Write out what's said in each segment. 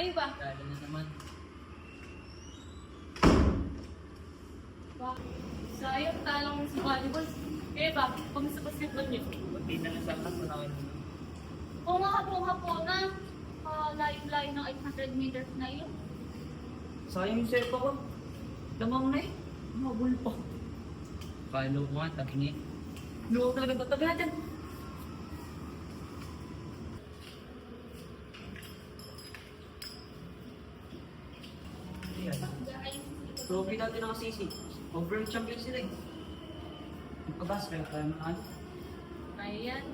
Kayo ba? Lalo na naman. Ba? Sayang, talang mo sa volleyball. Eh ba, kamusta basketball niyo? Buti na lang sa akin, panawin mo. Oo nga, hapo na. Layo-layo ng 800 meters na yun. Sayang yung sepa ko. Damang na eh. Mabul pa. Follow ko nga, tabi niya. Luwag talaga tatabi natin. Ayan. Trophy natin ako sisi. Overall champion sila eh. Pagkabas, kaya tayo na ano. Ayan.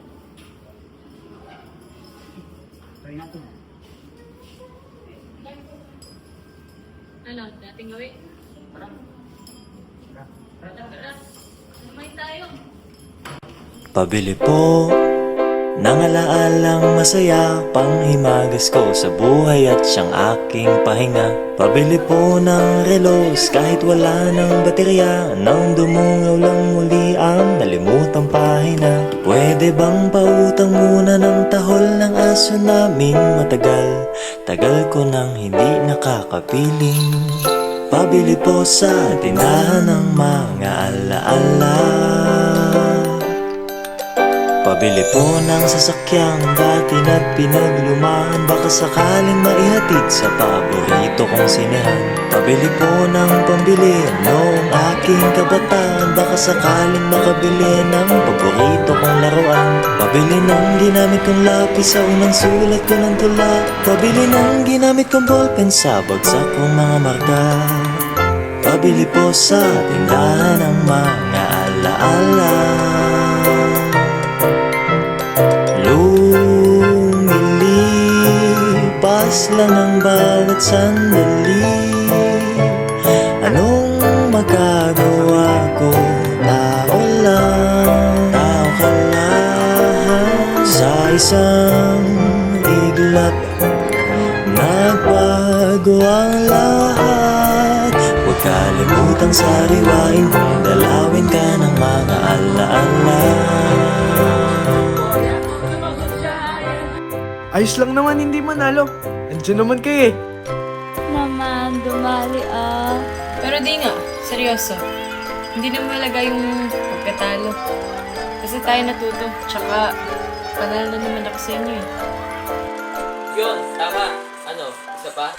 Try natin. Ano, dating gawin? Tara. Tara. Tara. Lumay tayo. Pabili po ng alaalang masaya, panghimagas ko sa buhay at siyang aking pahinga. Pabili po ng relos kahit wala ng baterya, nang dumungaw lang muli ang nalimutang pahina. Pwede bang pautang muna ng tahol ng aso namin? Matagal, tagal ko nang hindi nakakapiling. Pabili po sa tindahan ng mga alaala. Pabili po ng sasakyang dati na pinaglumaan, baka sakaling maihatid sa paborito kong sinehan. Pabili po ng pambili noong aking kabataan, baka sakaling makabili ng paborito kong laruan. Pabili ng ginamit kong lapis sa unang sulat ko ng tula. Pabili ng ginamit kong ballpen sa bagsak kong mga marka. Pabili po sa tindahan ng mga alaala. Lumilipas lang ang bawat sandali. Anong magagawa ko? Tao lang, tao ka lang. Sa isang iglap, nagbago ang lahat. Huwag kalimutang sariwain kung dalawin ka ng mga alaala. Ayos lang naman, hindi manalo. Andiyan naman kayo eh. Naman, dumali ah. Pero di nga, seryoso. Hindi na malaga yung pagkatalo. Kasi tayo natuto. Tsaka, panalo na naman ako sa inyo eh. Yun, tama. Ano, isa pa?